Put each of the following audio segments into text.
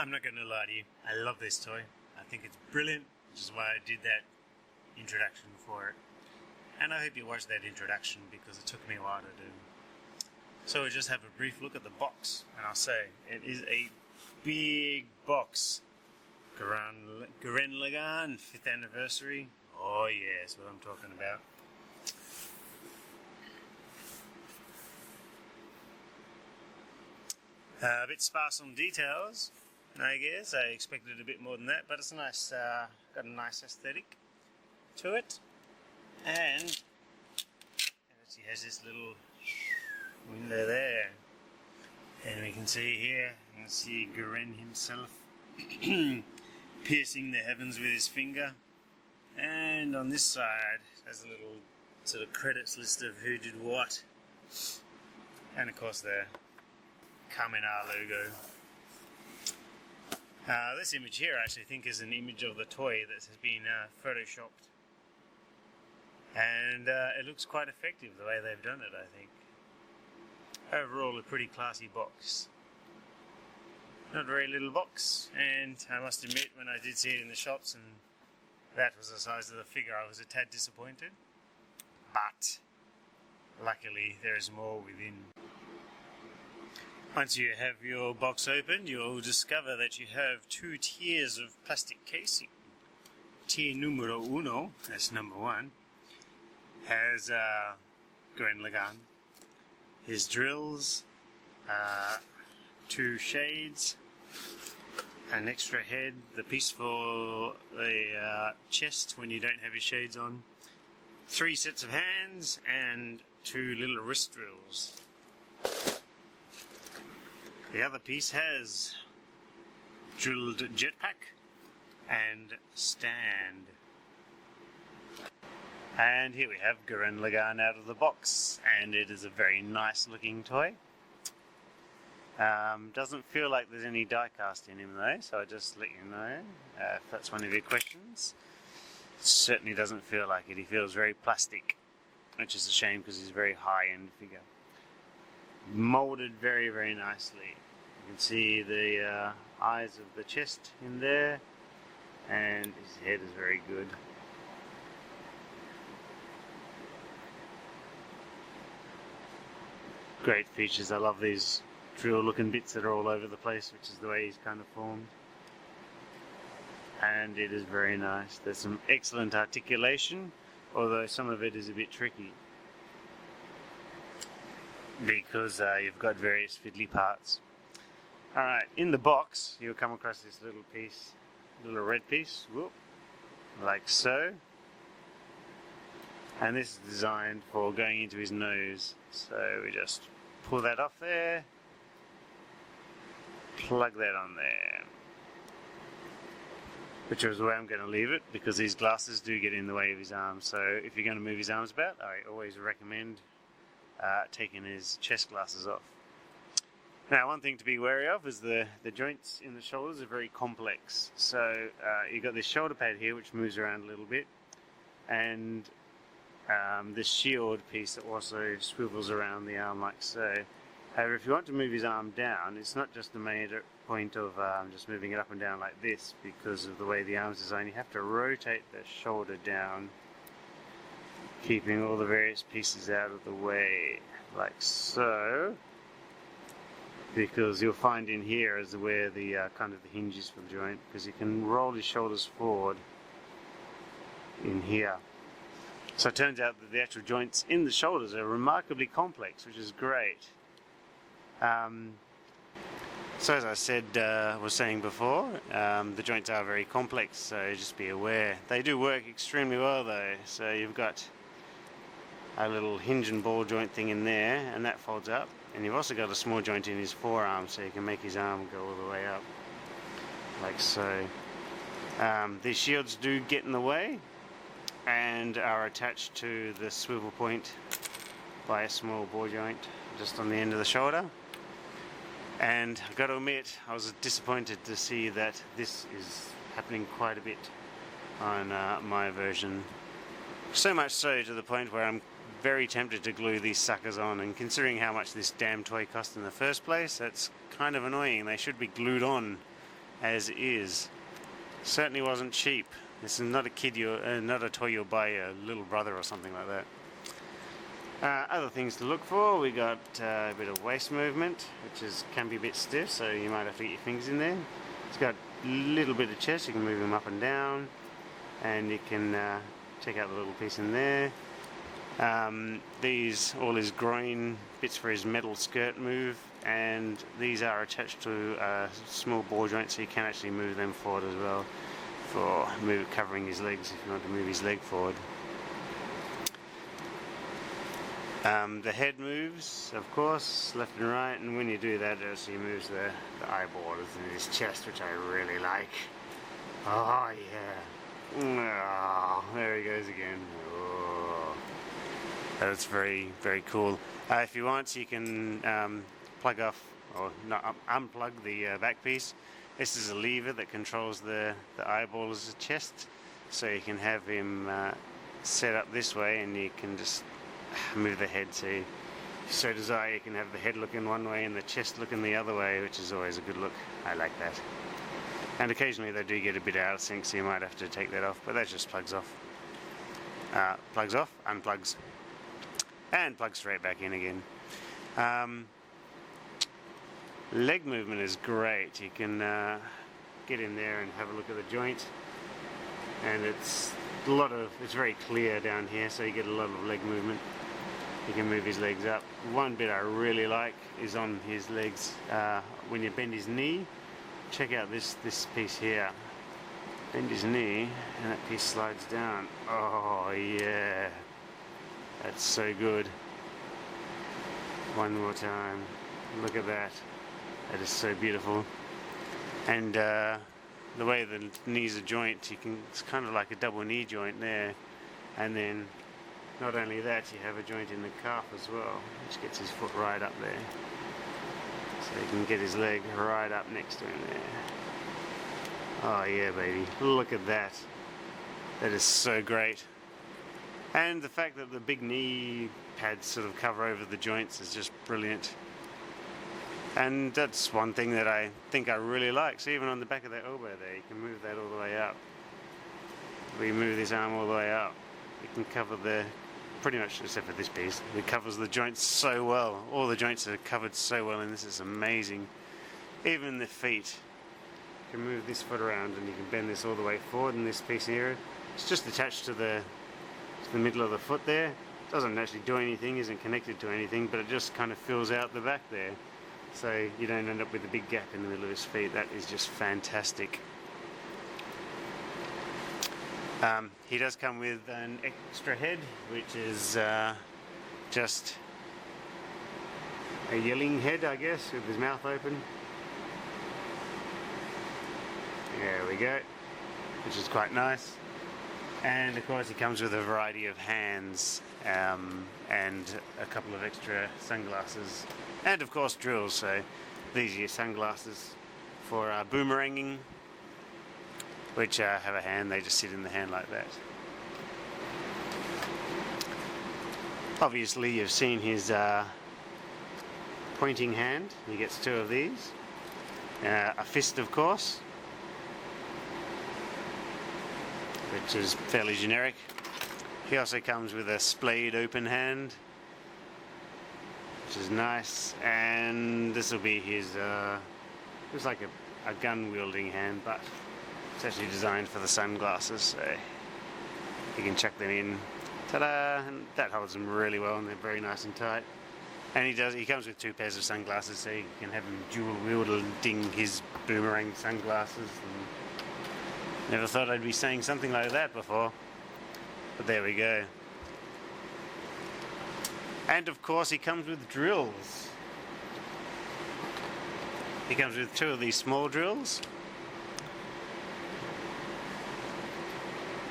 I'm not going to lie to you, I love this toy. I think it's brilliant, which is why I did that introduction for it. And I hope you watched that introduction because it took me a while to do. So we'll just have a brief look at the box, and I'll say it is a big box. Gurren Lagann 5th anniversary. Oh yeah, that's what I'm talking about. A bit sparse on details, I guess. I expected a bit more than that, but it's nice. Got a nice aesthetic to it, and it actually has this little window there, and we can see here. You can see Gurren himself piercing the heavens with his finger, and on this side there's a little sort of credits list of who did what, and of course the Kamina logo. This image here I actually think is an image of the toy that has been photoshopped, and it looks quite effective the way they've done it, I think. Overall a pretty classy box. Not a very little box, and I must admit when I did see it in the shops and that was the size of the figure, I was a tad disappointed, but luckily there is more within. Once you have your box opened, you'll discover that you have 2 tiers of plastic casing. Tier numero uno, that's number 1, has Gurren Lagann, his drills, 2 shades, an extra head, the piece for the chest when you don't have your shades on, 3 sets of hands, and 2 little wrist drills. The other piece has drilled jetpack and stand. And here we have Gurren Lagann out of the box, and it is a very nice looking toy. Doesn't feel like there's any die cast in him though, so I'll just let you know if that's one of your questions. It certainly doesn't feel like it. He feels very plastic, which is a shame because he's a very high-end figure. Moulded very, very nicely. You can see the eyes of the chest in there, and his head is very good. Great features. I love these drill looking bits that are all over the place, which is the way he's kind of formed. And it is very nice. There's some excellent articulation, although some of it is a bit tricky because you've got various fiddly parts. Alright, in the box you'll come across this little piece, little red piece, whoop, like so. And this is designed for going into his nose. So we just pull that off there, plug that on there. Which is the way I'm going to leave it, because these glasses do get in the way of his arms. So if you're going to move his arms about, I always recommend taking his chest glasses off. Now, one thing to be wary of is the joints in the shoulders are very complex. So you've got this shoulder pad here which moves around a little bit, and this shield piece that also swivels around the arm like so. However, if you want to move his arm down, it's not just the main point of just moving it up and down like this, because of the way the arm's designed. You have to rotate the shoulder down, keeping all the various pieces out of the way, like so. Because you'll find in here is where the kind of the hinge is for the joint, because you can roll his shoulders forward in here. So it turns out that the actual joints in the shoulders are remarkably complex, which is great. So as I said, was saying before, the joints are very complex, so just be aware. They do work extremely well though. So you've got a little hinge and ball joint thing in there, and that folds up. And you've also got a small joint in his forearm, so you can make his arm go all the way up, like so. These shields do get in the way, and are attached to the swivel point by a small ball joint just on the end of the shoulder. And I've got to admit, I was disappointed to see that this is happening quite a bit on my version. So much so to the point where I'm very tempted to glue these suckers on, and considering how much this damn toy cost in the first place, that's kind of annoying. They should be glued on as is. Certainly wasn't cheap. This is not not a toy you'll buy your little brother or something like that. Other things to look for, we got a bit of waist movement, which can be a bit stiff, so you might have to get your fingers in there. It's got a little bit of chest, you can move him up and down, and you can check out the little piece in there. All his groin bits for his metal skirt move, and these are attached to a small ball joint, so you can actually move them forward as well for covering his legs if you want to move his leg forward. The head moves, of course, left and right, and when you do that, it actually moves the eyeball in his chest, which I really like. Oh yeah. Oh, there he goes again. Oh. That's very, very cool. If you want, you can plug off, or not, unplug the back piece. This is a lever that controls the eyeball's chest, so you can have him set up this way, and you can just move the head. So if you so desire, you can have the head looking one way and the chest looking the other way, which is always a good look. I like that. And occasionally they do get a bit out of sync, so you might have to take that off, but that just plugs off. Plugs off, unplugs, and plugs straight back in again. Leg movement is great. You can get in there and have a look at the joint, and it's very clear down here, so you get a lot of leg movement. You can move his legs up. One bit I really like is on his legs. When you bend his knee, check out this piece here. Bend his knee, and that piece slides down. Oh yeah, that's so good. One more time. Look at that. That is so beautiful. And the way the knee's a joint, it's kind of like a double knee joint there. And then not only that, you have a joint in the calf as well, which gets his foot right up there. So you can get his leg right up next to him there. Oh yeah, baby. Look at that. That is so great. And the fact that the big knee pads sort of cover over the joints is just brilliant. And that's one thing that I think I really like. So even on the back of the elbow there, you can move that all the way up. We move this arm all the way up. You can cover pretty much except for this piece, it covers the joints so well. All the joints are covered so well, and this is amazing. Even the feet. You can move this foot around and you can bend this all the way forward, and this piece here, it's just attached to the middle of the foot there. It doesn't actually do anything, isn't connected to anything, but it just kind of fills out the back there. So you don't end up with a big gap in the middle of his feet. That is just fantastic. He does come with an extra head, which is just a yelling head, I guess, with his mouth open. There we go, which is quite nice. And of course he comes with a variety of hands and a couple of extra sunglasses, and of course drills. So these are your sunglasses for boomeranging, which have a hand. They just sit in the hand like that. Obviously you've seen his pointing hand. He gets two of these. A fist, of course, which is fairly generic. He also comes with a splayed open hand, which is nice, and this will be his, looks like a gun wielding hand, but it's actually designed for the sunglasses, so you can chuck them in. Ta-da! And that holds them really well, and they're very nice and tight. And he comes with two pairs of sunglasses, so you can have him dual wielding his boomerang sunglasses. And never thought I'd be saying something like that before, but there we go. And of course he comes with drills. He comes with two of these small drills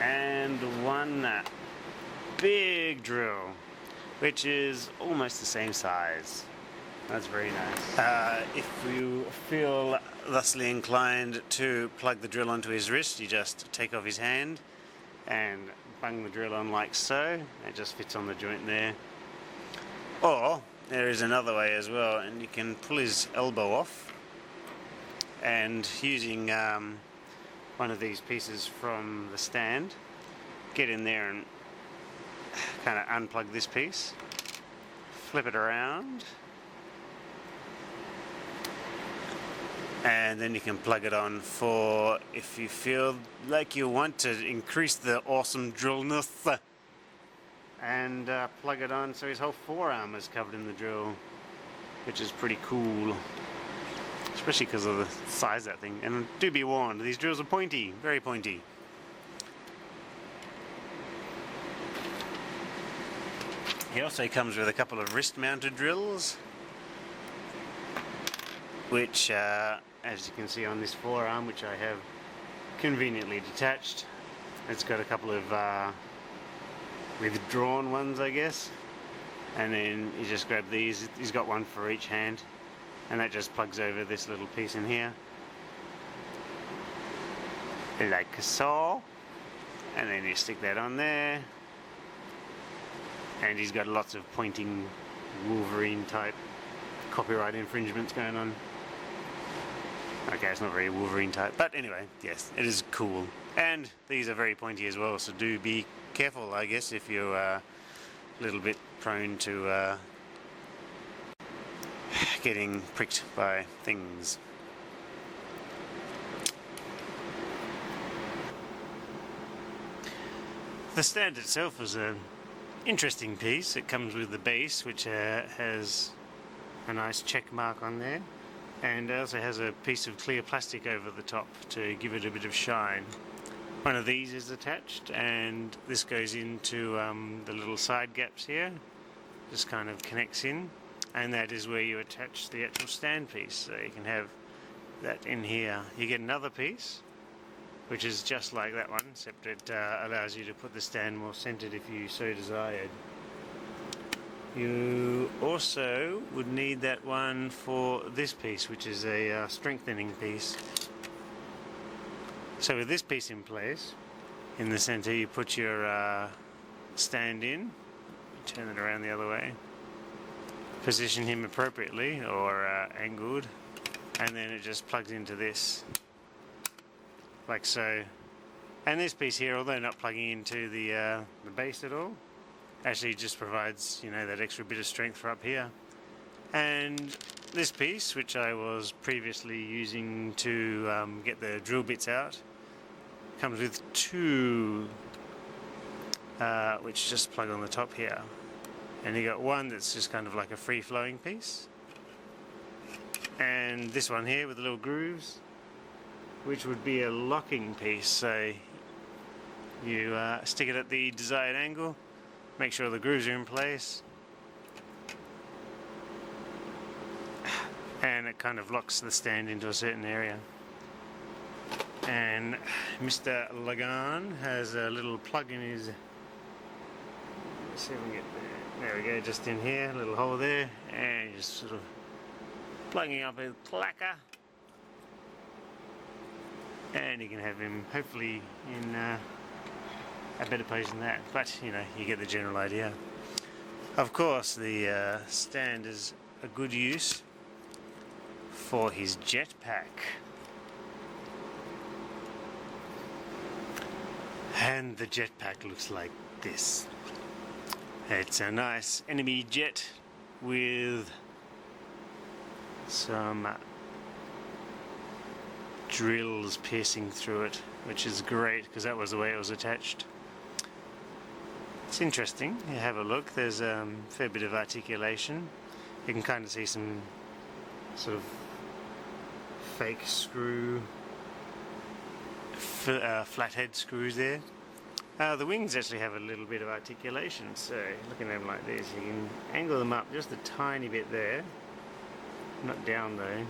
and one big drill, which is almost the same size. That's very nice. If you feel thusly inclined to plug the drill onto his wrist, you just take off his hand and bung the drill on like so. It just fits on the joint there. Or there is another way as well, and you can pull his elbow off and using one of these pieces from the stand, get in there and kind of unplug this piece, flip it around, and then you can plug it on for if you feel like you want to increase the awesome drillness, and plug it on so his whole forearm is covered in the drill, which is pretty cool, especially because of the size of that thing. And do be warned, these drills are pointy, very pointy. He also comes with a couple of wrist mounted drills, which as you can see on this forearm, which I have conveniently detached, it's got a couple of withdrawn ones, I guess, and then you just grab these. He's got one for each hand, and that just plugs over this little piece in here like so, and then you stick that on there, and he's got lots of pointing Wolverine type copyright infringements going on. Okay, it's not very Wolverine type, but anyway, yes, it is cool. And these are very pointy as well, so do be careful, I guess, if you're a little bit prone to getting pricked by things. The stand itself is an interesting piece. It comes with the base, which has a nice check mark on there, and it also has a piece of clear plastic over the top to give it a bit of shine. One of these is attached, and this goes into the little side gaps here, just kind of connects in, and that is where you attach the actual stand piece. So you can have that in here. You get another piece which is just like that one, except it allows you to put the stand more centered if you so desired. You also would need that one for this piece, which is a strengthening piece. So with this piece in place, in the center you put your stand in, turn it around the other way, position him appropriately or angled, and then it just plugs into this, like so. And this piece here, although not plugging into the base at all, actually just provides, you know, that extra bit of strength for up here. And this piece, which I was previously using to get the drill bits out, comes with two which just plug on the top here. And you got one that's just kind of like a free-flowing piece, and this one here with the little grooves, which would be a locking piece. So you stick it at the desired angle, make sure the grooves are in place, and it kind of locks the stand into a certain area. And Mr. Lagann has a little plug in his, let's see if we can get there we go, just in here, a little hole there, and just sort of plugging up a clacker, and you can have him hopefully in a better pose than that, but you know, you get the general idea. Of course, the stand is a good use for his jetpack, and the jetpack looks like this. It's a nice enemy jet with some drills piercing through it, which is great because that was the way it was attached. It's interesting. You have a look. There's a fair bit of articulation. You can kind of see some sort of fake screw, flathead screws there. The wings actually have a little bit of articulation, so looking at them like this, you can angle them up just a tiny bit there, not down though,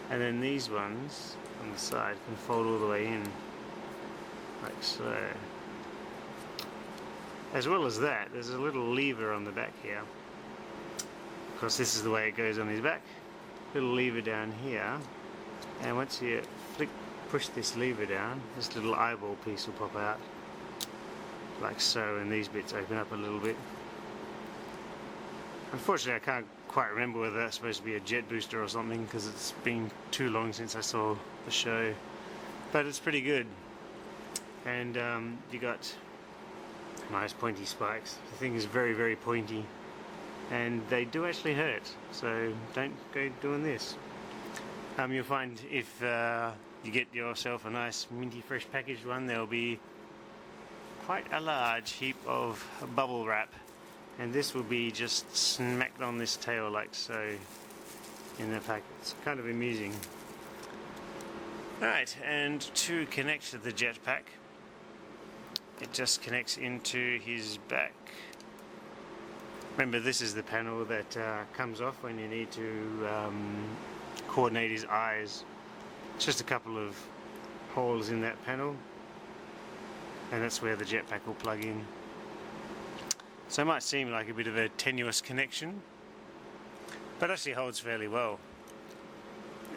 and then these ones on the side can fold all the way in, like so. As well as that, there's a little lever on the back here. Of course, this is the way it goes on his back. Little lever down here, and once you push this lever down, this little eyeball piece will pop out, like so, and these bits open up a little bit. Unfortunately, I can't quite remember whether that's supposed to be a jet booster or something because it's been too long since I saw the show. But it's pretty good. And you got nice pointy spikes. The thing is very, very pointy. And they do actually hurt, so don't go doing this. You'll find if you get yourself a nice minty fresh packaged one, there'll be quite a large heap of bubble wrap, and this will be just smacked on this tail like so in the pack. It's kind of amusing. Alright, and to connect to the jetpack, it just connects into his back. Remember, this is the panel that comes off when you need to coordinate his eyes. It's just a couple of holes in that panel, and that's where the jetpack will plug in. So it might seem like a bit of a tenuous connection, but actually holds fairly well.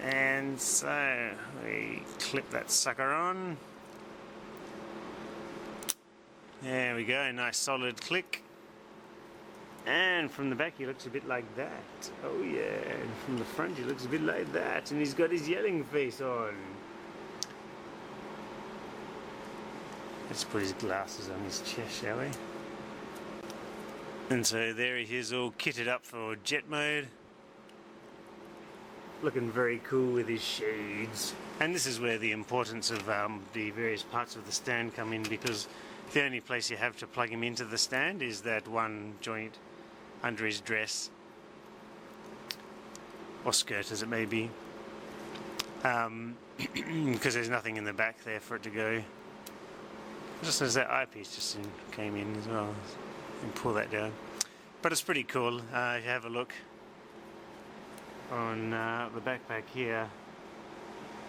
And so we clip that sucker on. There we go, nice solid click. And from the back he looks a bit like that. Oh yeah, and from the front he looks a bit like that. And he's got his yelling face on. Let's put his glasses on his chest, shall we? And so there he is, all kitted up for jet mode. Looking very cool with his shades. And this is where the importance of the various parts of the stand come in, because the only place you have to plug him into the stand is that one joint under his dress or skirt, as it may be, because there's nothing in the back there for it to go. Just as that eyepiece just came in as well, and pull that down. But it's pretty cool. If you have a look on the backpack here,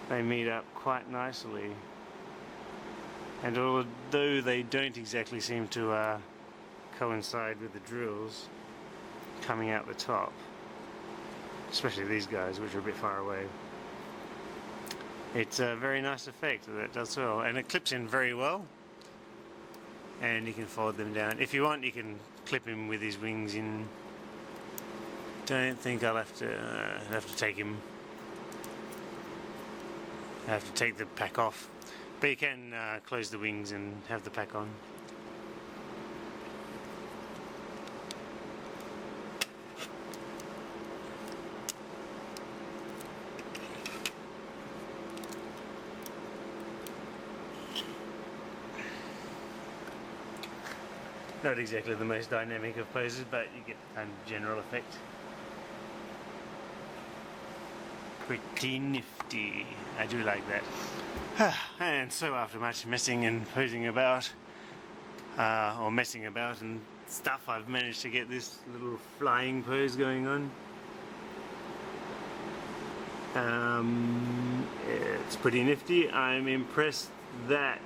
they meet up quite nicely, and although they don't exactly seem to coincide with the drills coming out the top, especially these guys which are a bit far away, it's a very nice effect that it does well, and it clips in very well, and you can fold them down. If you want, you can clip him with his wings in. Don't think I'll have to take him. I have to take the pack off, but you can close the wings and have the pack on. Not exactly the most dynamic of poses, but you get the kind of general effect. Pretty nifty. I do like that. And so after much messing and posing about, or messing about and stuff, I've managed to get this little flying pose going on. It's pretty nifty. I'm impressed that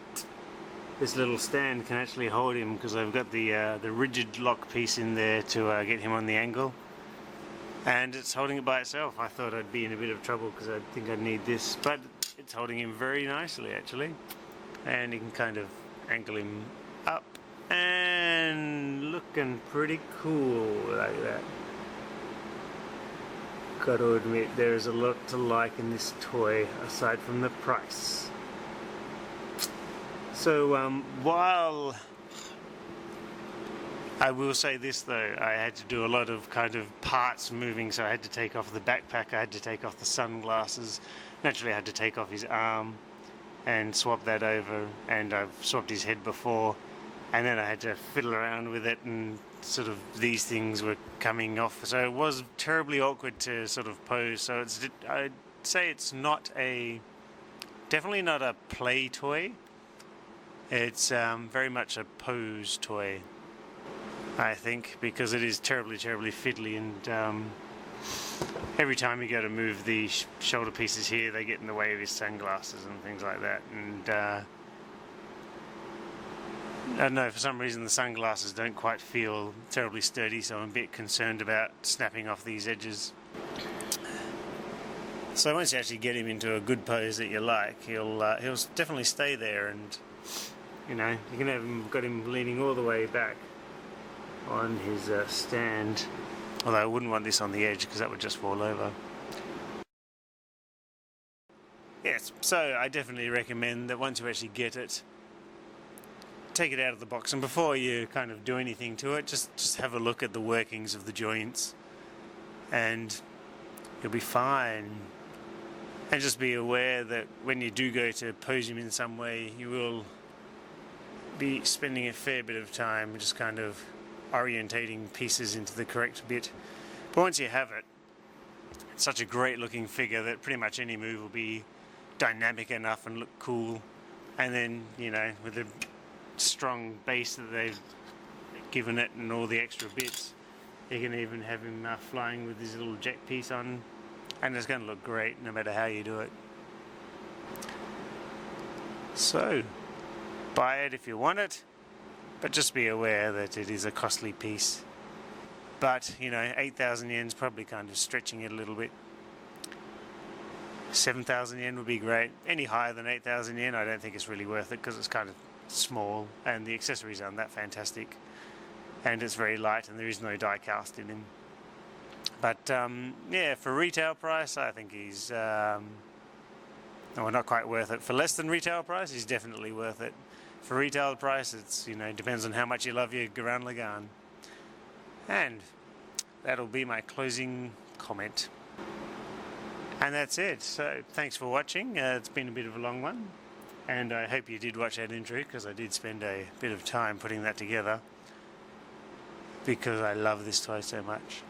this little stand can actually hold him, because I've got the rigid lock piece in there to get him on the angle, and it's holding it by itself. I thought I'd be in a bit of trouble because I think I'd need this, but it's holding him very nicely actually, and you can kind of angle him up and looking pretty cool like that. Gotta admit, there's a lot to like in this toy aside from the price. So while I will say this though, I had to do a lot of kind of parts moving, so I had to take off the backpack, I had to take off the sunglasses, naturally I had to take off his arm and swap that over, and I've swapped his head before, and then I had to fiddle around with it, and sort of these things were coming off, so it was terribly awkward to sort of pose. So I'd say it's definitely not a play toy. It's very much a pose toy, I think, because it is terribly, terribly fiddly, and every time you go to move the shoulder pieces here, they get in the way of his sunglasses and things like that, and I don't know, for some reason the sunglasses don't quite feel terribly sturdy, so I'm a bit concerned about snapping off these edges. So once you actually get him into a good pose that you like, he'll definitely stay there, and you know, you can have got him leaning all the way back on his stand, Although I wouldn't want this on the edge because that would just fall over. Yes, so I definitely recommend that once you actually get it, take it out of the box, and before you kind of do anything to it, just have a look at the workings of the joints and you'll be fine. And just be aware that when you do go to pose him in some way, you will be spending a fair bit of time just kind of orientating pieces into the correct bit. But once you have it, it's such a great looking figure that pretty much any move will be dynamic enough and look cool. And then, you know, with the strong base that they've given it and all the extra bits, you can even have him flying with his little jet piece on, and it's going to look great no matter how you do it. So buy it if you want it, but just be aware that it is a costly piece. But, you know, 8,000 yen's probably kind of stretching it a little bit. 7,000 yen would be great. Any higher than 8,000 yen I don't think it's really worth it because it's kind of small and the accessories aren't that fantastic, and it's very light and there is no die cast in him. But yeah, for retail price I think he's well, not quite worth it. For less than retail price he's definitely worth it. For retail price it's, you know, depends on how much you love your Gurren Lagann. And that'll be my closing comment. And that's it. So thanks for watching. It's been a bit of a long one, and I hope you did watch that intro because I did spend a bit of time putting that together because I love this toy so much.